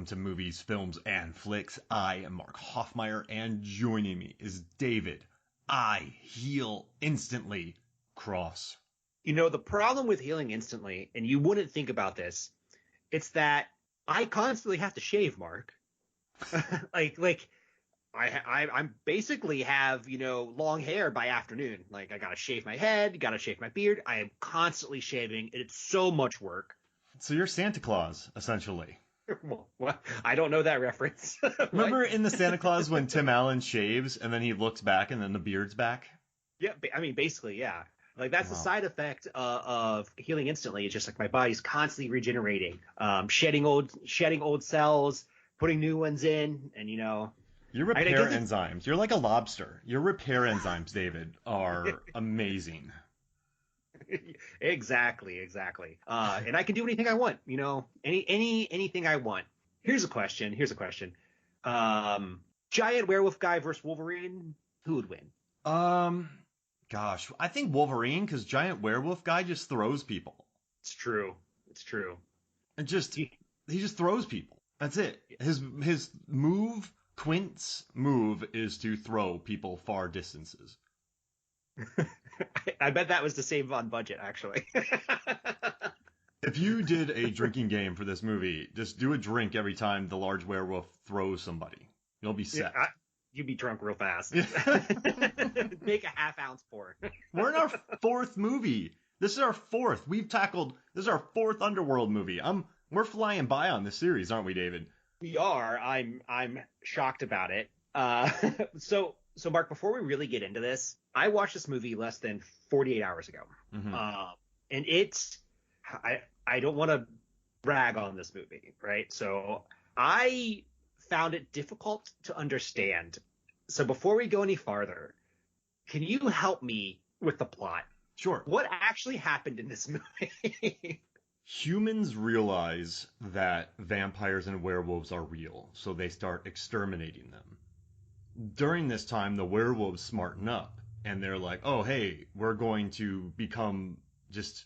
welcome to Movies, Films, and Flicks. I am Mark Hoffmeyer, and joining me is David. I heal instantly. Cross. You know, the problem with healing instantly, and you wouldn't think about this, it's that I constantly have to shave, Mark. I'm basically have, long hair by afternoon. Like, I gotta shave my head, gotta shave my beard. I am constantly shaving, and it's so much work. So you're Santa Claus, essentially. Well, I don't know that reference. Remember in the Santa Claus when Tim Allen shaves and then he looks back and then the beard's back? Yeah, I mean, basically, yeah. Like, that's the side effect of healing instantly. It's just like my body's constantly regenerating, shedding old cells, putting new ones in, and Your repair enzymes. You're like a lobster. Your repair enzymes, David, are amazing. Exactly. And I can do anything I want, anything I want. Here's a question. Giant werewolf guy versus Wolverine, who would win? Gosh, I think Wolverine, because giant werewolf guy just throws people. It's true. And he just throws people. That's it. His move, Quint's move, is to throw people far distances. I bet that was the same on budget, actually. If you did a drinking game for this movie, just do a drink every time the large werewolf throws somebody. You'll be set. Yeah, you'd be drunk real fast. Make a half-ounce pour. We're in our fourth movie. This is our fourth. This is our fourth Underworld movie. We're flying by on this series, aren't we, David? We are. I'm shocked about it. So Mark, before we really get into this, I watched this movie less than 48 hours ago. Mm-hmm. And I don't want to brag on this movie, right? So I found it difficult to understand. So before we go any farther, can you help me with the plot? Sure. What actually happened in this movie? Humans realize that vampires and werewolves are real, so they start exterminating them. During this time, the werewolves smarten up, and they're like, oh, hey, we're going to become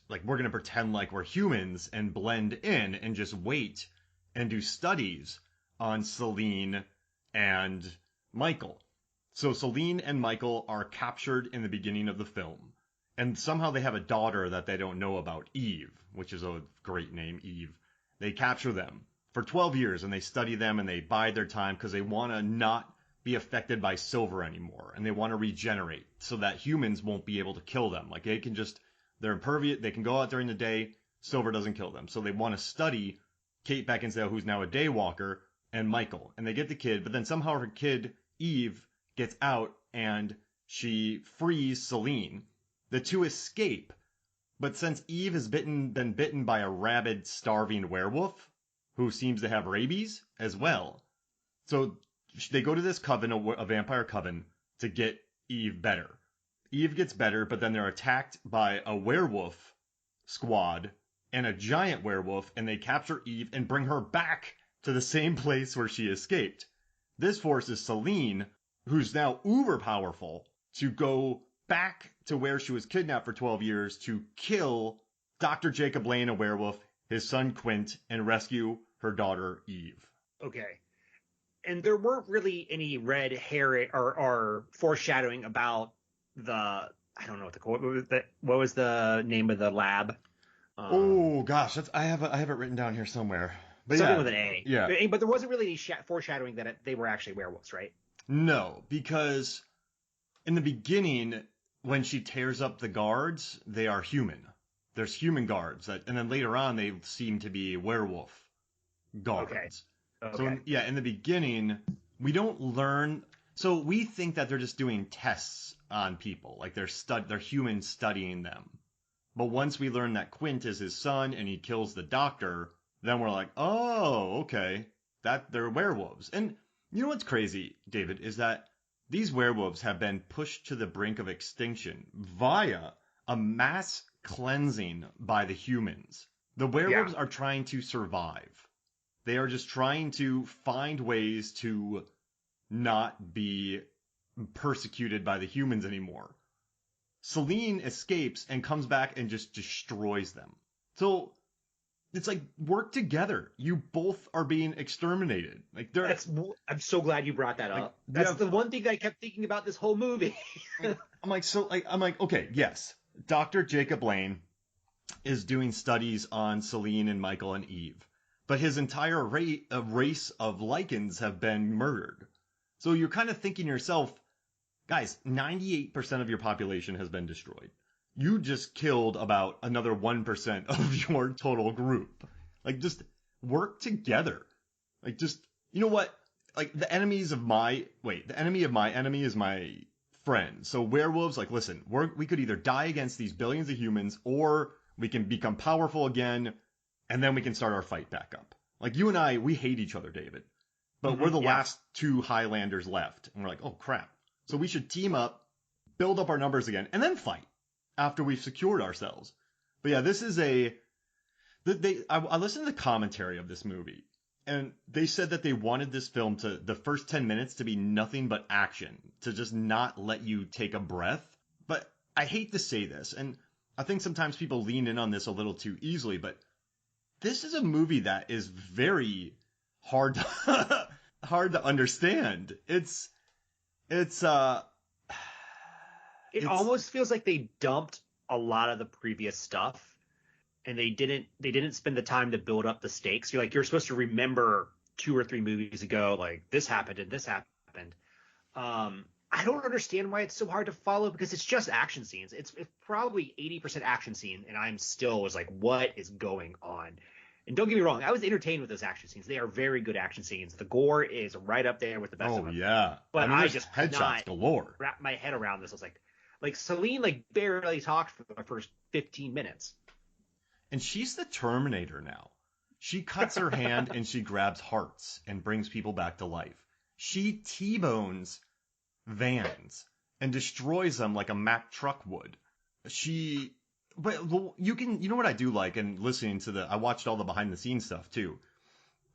we're going to pretend like we're humans and blend in and just wait and do studies on Celine and Michael. So Celine and Michael are captured in the beginning of the film, and somehow they have a daughter that they don't know about, Eve, which is a great name, Eve. They capture them for 12 years, and they study them, and they bide their time because they want to not be affected by silver anymore, and they want to regenerate so that humans won't be able to kill them. Like, they're impervious, they can go out during the day, silver doesn't kill them. So they want to study Kate Beckinsale, who's now a daywalker, and Michael. And they get the kid, but then somehow her kid, Eve, gets out and she frees Celine. The two escape, but since Eve has been bitten by a rabid, starving werewolf, who seems to have rabies as well, so they go to this coven, a vampire coven, to get Eve better. Eve gets better, but then they're attacked by a werewolf squad and a giant werewolf, and they capture Eve and bring her back to the same place where she escaped. This forces Celine, who's now uber powerful, to go back to where she was kidnapped for 12 years to kill Dr. Jacob Lane, a werewolf, his son Quint, and rescue her daughter Eve. Okay. And there weren't really any red herring or foreshadowing about I don't know what was the name of the lab? Oh gosh, I have it written down here somewhere. But something with an A. Yeah. But there wasn't really any foreshadowing that they were actually werewolves, right? No, because in the beginning, when she tears up the guards, they are human. There's human guards, and then later on they seem to be werewolf guards. Okay. So in the beginning, we don't learn. So we think that they're just doing tests on people, like they're humans studying them. But once we learn that Quint is his son and he kills the doctor, then we're like, oh, okay, that they're werewolves. And you know what's crazy, David, is that these werewolves have been pushed to the brink of extinction via a mass cleansing by the humans. The werewolves are trying to survive. They are just trying to find ways to not be persecuted by the humans anymore. Celine escapes and comes back and just destroys them. So It's like, work together. You both are being exterminated. Like I'm so glad you brought that like, up. That's the one thing that I kept thinking about this whole movie. I'm like, okay, yes, Dr. Jacob Lane is doing studies on Celine and Michael and Eve, but his entire race of lichens have been murdered. So you're kind of thinking to yourself, guys, 98% of your population has been destroyed. You just killed about another 1% of your total group. Like, just work together. Like, just, you know what? Like, the enemy of my enemy is my friend. So werewolves, like, listen, we could either die against these billions of humans, or we can become powerful again, and then we can start our fight back up. Like, you and I, we hate each other, David. But we're the last two Highlanders left. And we're like, oh, crap. So we should team up, build up our numbers again, and then fight after we've secured ourselves. But yeah, this is I listened to the commentary of this movie, and they said that they wanted this film the first 10 minutes to be nothing but action, to just not let you take a breath. But I hate to say this, and I think sometimes people lean in on this a little too easily, but this is a movie that is very hard to understand. It almost feels like they dumped a lot of the previous stuff, and they didn't spend the time to build up the stakes. You're supposed to remember 2 or 3 movies ago, like, this happened and this happened. I don't understand why it's so hard to follow, because it's just action scenes. It's probably 80% action scene, and I'm still was like, what is going on? And don't get me wrong, I was entertained with those action scenes. They are very good action scenes. The gore is right up there with the best of them. Oh yeah, but I just could headshots not galore. wrap my head around this. I was like Celine barely talked for the first 15 minutes. And she's the Terminator now. She cuts her hand and she grabs hearts and brings people back to life. She T-bones vans and destroys them like a Mack truck would. But you know what I do like, and listening to I watched all the behind the scenes stuff too.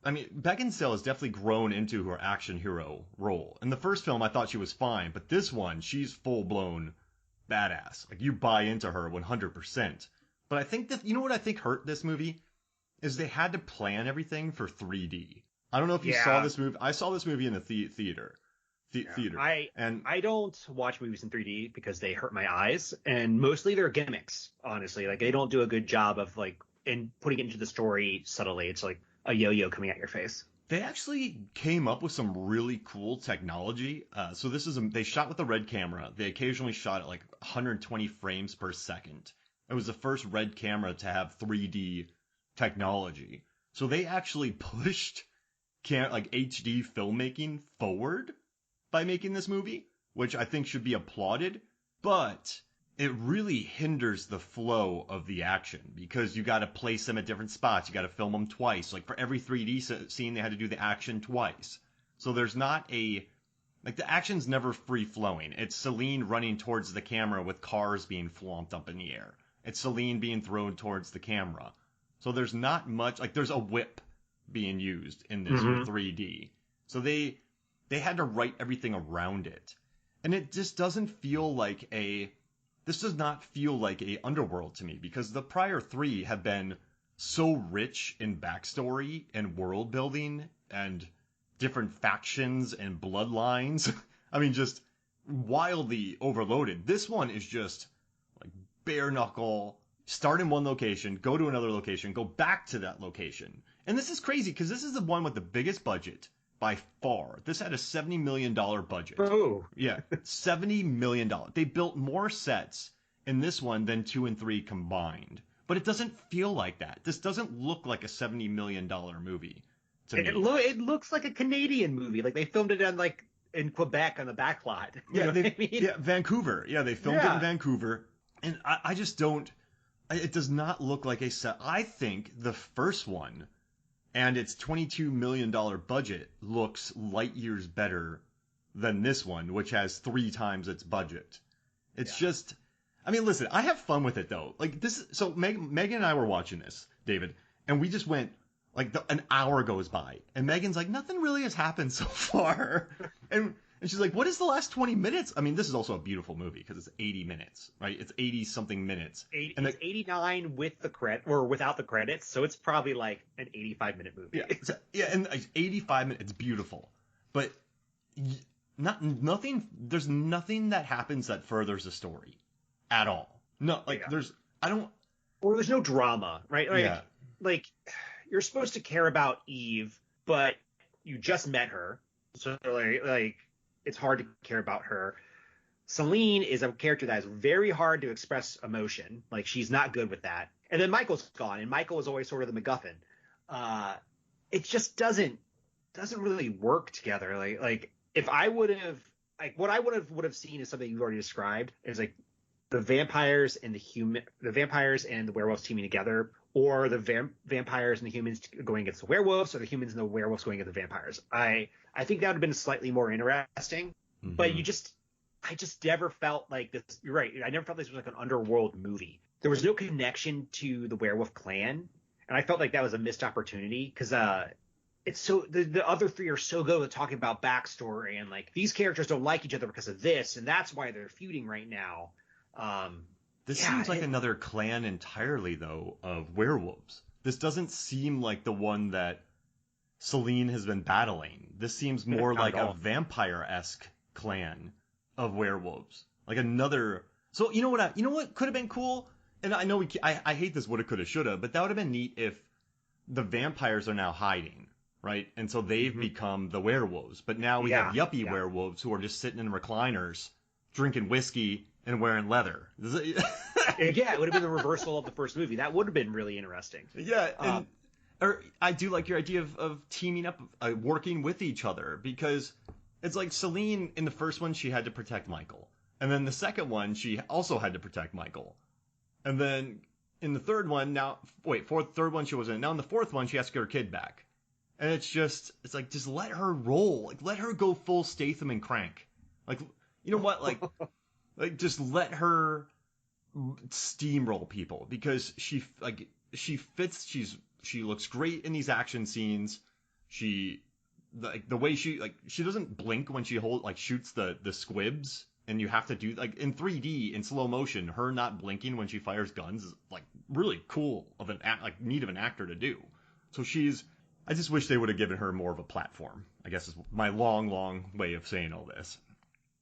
I mean, Beckinsale has definitely grown into her action hero role. In the first film, I thought she was fine, but this one, she's full blown badass. Like, you buy into her 100%. But I think you know what I think hurt this movie is they had to plan everything for 3D. I don't know if you saw this movie. I saw this movie in the theater. Theater. I don't watch movies in 3D because they hurt my eyes, and mostly they're gimmicks, honestly. Like, they don't do a good job of in putting it into the story subtly. It's like a yo-yo coming at your face. They actually came up with some really cool technology. So they shot with a red camera. They occasionally shot at 120 frames per second. It was the first red camera to have 3D technology. So they actually pushed HD filmmaking forward by making this movie, which I think should be applauded, but it really hinders the flow of the action because you got to place them at different spots. You got to film them twice. Like, for every 3D scene, they had to do the action twice. So there's not the action's never free flowing. It's Celine running towards the camera with cars being flomped up in the air. It's Celine being thrown towards the camera. So there's not much, there's a whip being used in this for 3D. So they had to write everything around it. And it just doesn't feel this does not feel like a Underworld to me, because the prior 3 have been so rich in backstory and world building and different factions and bloodlines. I mean, just wildly overloaded. This one is just bare knuckle, start in one location, go to another location, go back to that location. And this is crazy because this is the one with the biggest budget. By far. This had a $70 million budget. Oh. Yeah, $70 million. They built more sets in this one than 2 and 3 combined. But it doesn't feel like that. This doesn't look like a $70 million movie to me. It looks like a Canadian movie. They filmed it in Quebec on the backlot. Yeah, Vancouver. Yeah, they filmed it in Vancouver. And I just don't... It does not look like a set. I think the first one... and its $22 million budget looks light years better than this one, which has 3 times its budget. It's just, I mean, listen, I have fun with it though. So Megan and I were watching this, David, and we just went, an hour goes by, and Megan's like, nothing really has happened so far. And And she's like, what is the last 20 minutes? I mean, this is also a beautiful movie because it's 80 minutes, right? It's 80 something minutes. It's 89 with the credit or without the credits, so it's probably like an 85-minute movie. Yeah, and 85 minutes, it's beautiful. But nothing, there's nothing that happens that furthers the story at all. No, like there's no drama, right? Like you're supposed to care about Eve, but you just met her. So like it's hard to care about her. Celine is a character that is very hard to express emotion. Like she's not good with that. And then Michael's gone, and Michael is always sort of the MacGuffin. It just doesn't really work together. Like if I would have what I would have seen is something you've already described. Is like the vampires and the werewolves teaming together, or the vampires and the humans going against the werewolves, or the humans and the werewolves going against the vampires. I think that would have been slightly more interesting, but I just never felt like this. You're right. I never felt this was like an Underworld movie. There was no connection to the werewolf clan, and I felt like that was a missed opportunity because it's so the other three are so good at talking about backstory and like these characters don't like each other because of this, and that's why they're feuding right now. This seems like another clan entirely, though, of werewolves. This doesn't seem like the one that Celine has been battling. This seems more like a vampire-esque clan of werewolves. Like another. So you know what could have been cool? And I know I hate this woulda, coulda, shoulda, but that would have been neat if the vampires are now hiding, right? And so they've become the werewolves. But now we have yuppie werewolves who are just sitting in recliners, drinking whiskey and wearing leather. It would have been the reversal of the first movie. That would have been really interesting. Yeah, or I do like your idea of teaming up, working with each other, because it's like Celine in the first one, she had to protect Michael. And then the second one, she also had to protect Michael. And then in the third one, third one she wasn't. Now in the fourth one, she has to get her kid back. And it's like, just let her roll. Like, let her go full Statham and Crank. Like, you know what? Like, just let her steamroll people, because she fits. She looks great in these action scenes. The way she doesn't blink when she shoots the squibs, and you have to do like in 3D in slow motion. Her not blinking when she fires guns is like really cool neat of an actor to do. So I just wish they would have given her more of a platform, I guess is my long way of saying all this.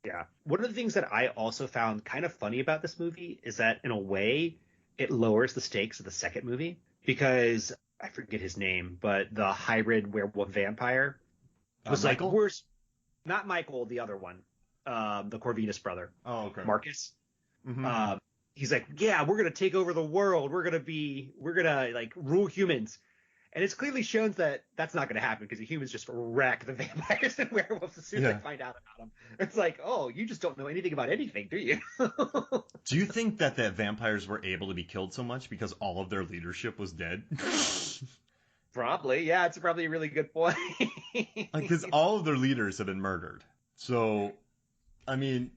Yeah. One of the things that I also found kind of funny about this movie is that in a way it lowers the stakes of the second movie, because I forget his name, but the hybrid werewolf vampire was like worse. Not Michael, the other one, the Corvinus brother. Oh, okay. Marcus. Mm-hmm. He's like, yeah, we're gonna take over the world. We're gonna like rule humans. And it's clearly shown that that's not going to happen, because the humans just wreck the vampires and werewolves as soon as they find out about them. It's like, oh, you just don't know anything about anything, do you? Do you think that the vampires were able to be killed so much because all of their leadership was dead? Probably, yeah. It's probably a really good point. Because all of their leaders have been murdered. So, I mean,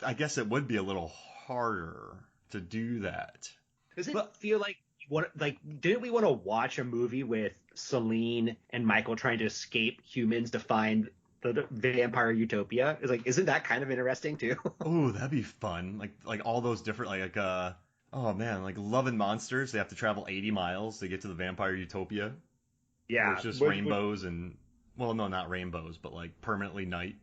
I guess it would be a little harder to do that. Does it feel like didn't we want to watch a movie with Celine and Michael trying to escape humans to find the vampire utopia? It's like, isn't that kind of interesting too? Oh, that'd be fun. Like all those different oh man, like Love and Monsters. They have to travel 80 miles to get to the vampire utopia. Yeah, it's just rainbows and no, not rainbows, but like permanently night.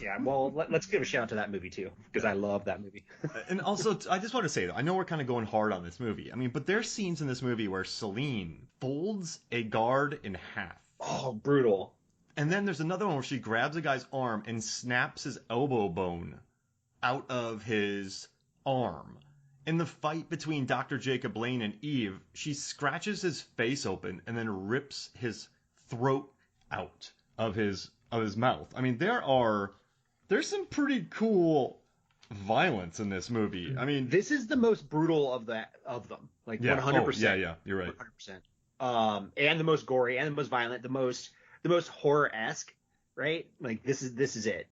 Yeah, well, let's give a shout out to that movie too, because I love that movie. And also, I just want to say, though, I know we're kind of going hard on this movie. I mean, but there's scenes in this movie where Celine folds a guard in half. Oh, brutal. And then there's another one where she grabs a guy's arm and snaps his elbow bone out of his arm. In the fight between Dr. Jacob Blaine and Eve, she scratches his face open and then rips his throat out of his mouth. I mean, there's some pretty cool violence in this movie. I mean, this is the most brutal of them, like 100%. Yeah, you're right. 100%. And the most gory, and the most violent, the most horror-esque, right? Like this is it.